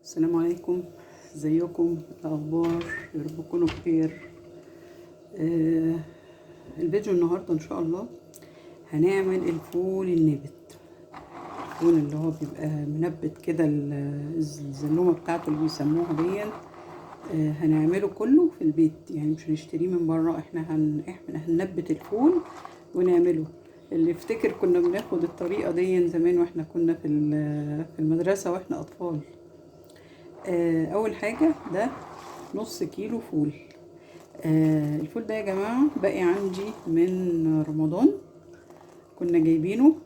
السلام عليكم. ازيكم؟ الاخبار؟ يا رب تكونوا بخير. الفيديو النهارده ان شاء الله هنعمل الفول النابت. الفول اللي هو بيبقى منبت كده، الزلومه بتاعته اللي بيسموها دي. هنعمله كله في البيت، يعني مش هنشتريه من بره. احنا هننبت الفول ونعمله. اللي يفتكر كنا بناخد الطريقه دي زمان واحنا كنا في المدرسه واحنا اطفال. اول حاجه ده نص كيلو فول. الفول ده يا جماعه باقي عندي من رمضان، كنا جايبينه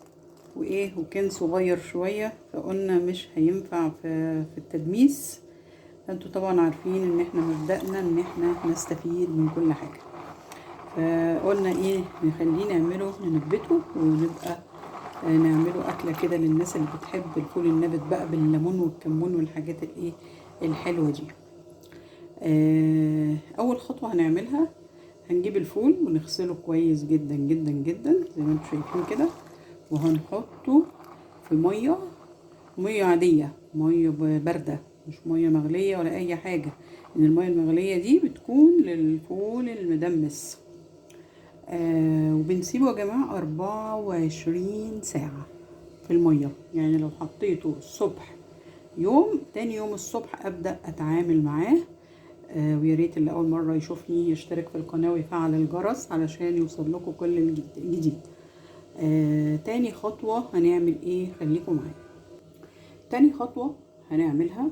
وكان صغير شويه، فقلنا مش هينفع في التدميس. انتوا طبعا عارفين ان احنا مبدأنا ان احنا نستفيد من كل حاجه، فقلنا نخليه نعمله ننبته ونبقى نعمله اكله كده للناس اللي بتحب الفول النابت بقى بالليمون والكمون والحاجات الحلوه دي. اول خطوه هنعملها، هنجيب الفول ونغسله كويس جدا جدا جدا زي ما انتم شايفين كده، وهنحطه في ميه عاديه، ميه بارده، مش ميه مغليه ولا اي حاجه، لان الميه المغليه دي بتكون للفول المدمس. وبنسيبه يا جماعه 24 ساعه في الميه. يعني لو حطيته الصبح يوم، تاني يوم الصبح ابدا اتعامل معاه. ويا ريت اللي اول مره يشوفني يشترك في القناه ويفعل الجرس علشان يوصل لكم كل جديد. تاني خطوه هنعمل خليكم معايا. تاني خطوه هنعملها،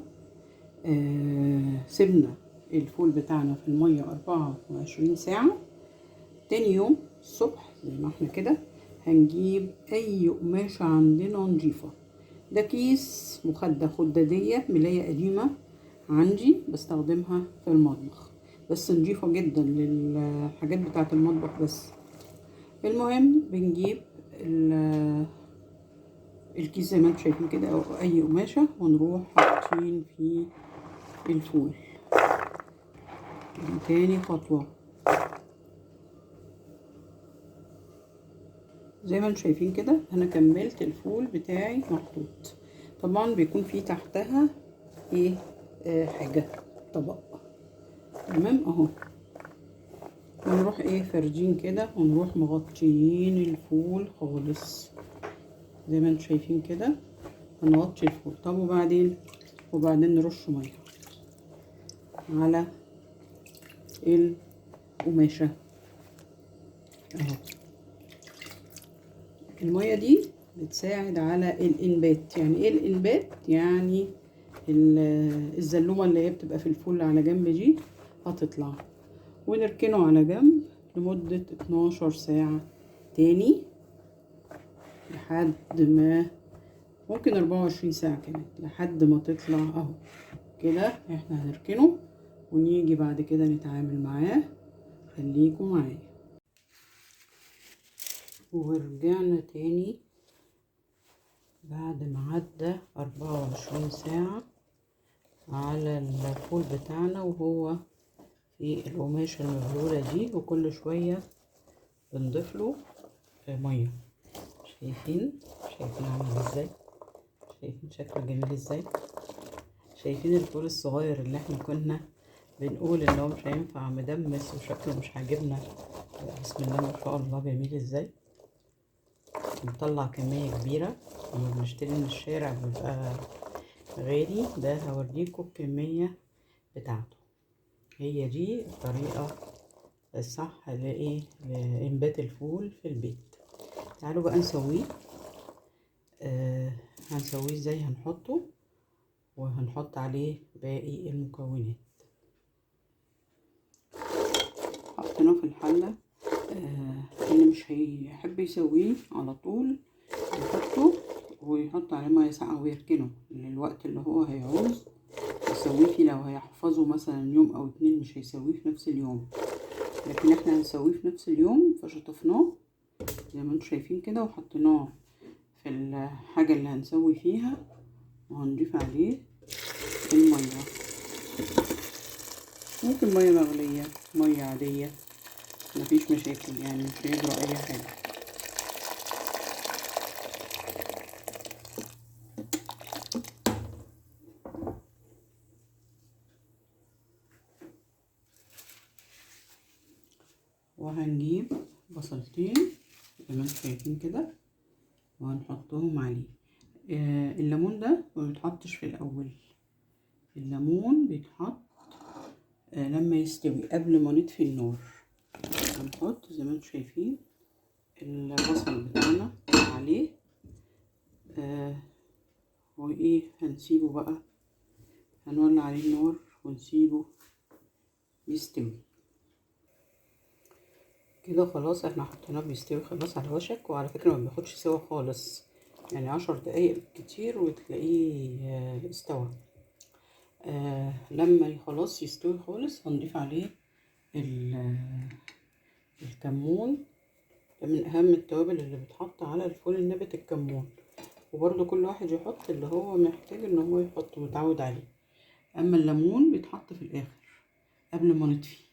سيبنا الفول بتاعنا في الميه 24 ساعه. تاني يوم الصبح زي ما احنا كده هنجيب اي قماشه عندنا نضيفه. ده كيس مخدة خدادية ملاية قديمة عندي بستخدمها في المطبخ، بس نضيفة جدا للحاجات بتاعة المطبخ بس. المهم بنجيب الكيس زي ما انتم شايفين كده او اي قماشة، ونروح حاطين فيه الفول. دي تاني خطوة. زي ما انتم شايفين كده انا كملت الفول بتاعي محطوط. طبعا بيكون فيه تحتها حاجة، طبق. تمام اهو. ونروح فردين كده، ونروح مغطيين الفول خالص زي ما انتم شايفين كده. هنغطي الفول. طب وبعدين نرش ميه على القماشه اهو. الميه دي بتساعد على الانبات. يعني ايه الانبات؟ يعني الزلومه اللي هي بتبقى في الفول على جنب دي هتطلع، ونركنه على جنب لمدة 12 ساعة تاني، لحد ما ممكن 24 ساعة كمان، لحد ما تطلع اهو كده. احنا هنركنه ونيجي بعد كده نتعامل معاه. خليكم معايا. ورجعنا تاني بعد ما عدى 24 ساعة على الفول بتاعنا وهو في القماشة المبلولة دي، وكل شوية بنضيف له مية. شايفين عامل ازاي؟ شايفين شكله جميل ازاي؟ شايفين الفول الصغير اللي احنا كنا بنقول ان هو مش هينفع مدمس وشكله مش عاجبنا، بسم الله ما شاء الله جميل ازاي. بنطلع كمية كبيرة، لما بنشتري من الشارع بيبقى غالي. ده هوريكم الكمية بتاعته. هي دي الطريقة الصح لإنبات الفول في البيت. تعالوا بقى نسويه. هنسويه ازاي؟ هنحطه وهنحط عليه باقي المكونات. حطيناه في الحلة. اللي مش هيحب يسويه على طول يحطه ويحط عليه ميه ساقعه ويركنه للوقت اللي هو هيعوز يسويه فيه. لو هيحفظه مثلا يوم او 2 مش هيسويه في نفس اليوم، لكن احنا هنسويه في نفس اليوم. فشطفناه زي ما انتم شايفين كده، وحطيناه في الحاجة اللي هنسوي فيها، وهنضيف عليه المية. ممكن مية مغلية، مية عادية، مفيش مشاكل، يعني مش هيجرى اي حاجة. وهنجيب بصلتين زي ما انتم شايفين كده وهنحطهم عليه. الليمون ده ما بيتحطش في الاول، الليمون بيتحط لما يستوي قبل ما نطفي النار. هنحط زي ما انتم شايفين البصل بتاعنا عليه وايه هنسيبه بقى، هنولع عليه النار ونسيبه يستوي كده. خلاص احنا حطيناه بيستوي خلاص على وشك، وعلى فكرة ما بياخدش سوا خالص، يعني 10 دقايق بالكتير وتلاقيه استوى. لما خلاص يستوي خالص هنضيف عليه الكمون. ده من اهم التوابل اللي بتحط على الفول النابت، الكمون. وبرده كل واحد يحط اللي هو محتاج ان هو يحطه متعود عليه. اما الليمون بيتحط في الاخر قبل ما نطفي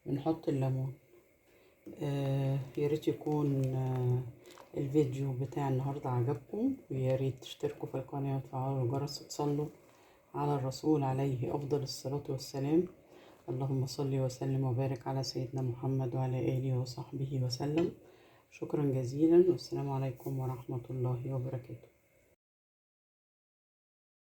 بنحط الليمون. يا ريت يكون الفيديو بتاع النهارده عجبكم، ويا ريت تشتركوا في القناه وتفعلوا الجرس وتصلوا على الرسول عليه افضل الصلاه والسلام. اللهم صل وسلم وبارك على سيدنا محمد وعلى اله وصحبه وسلم. شكرا جزيلا، والسلام عليكم ورحمه الله وبركاته.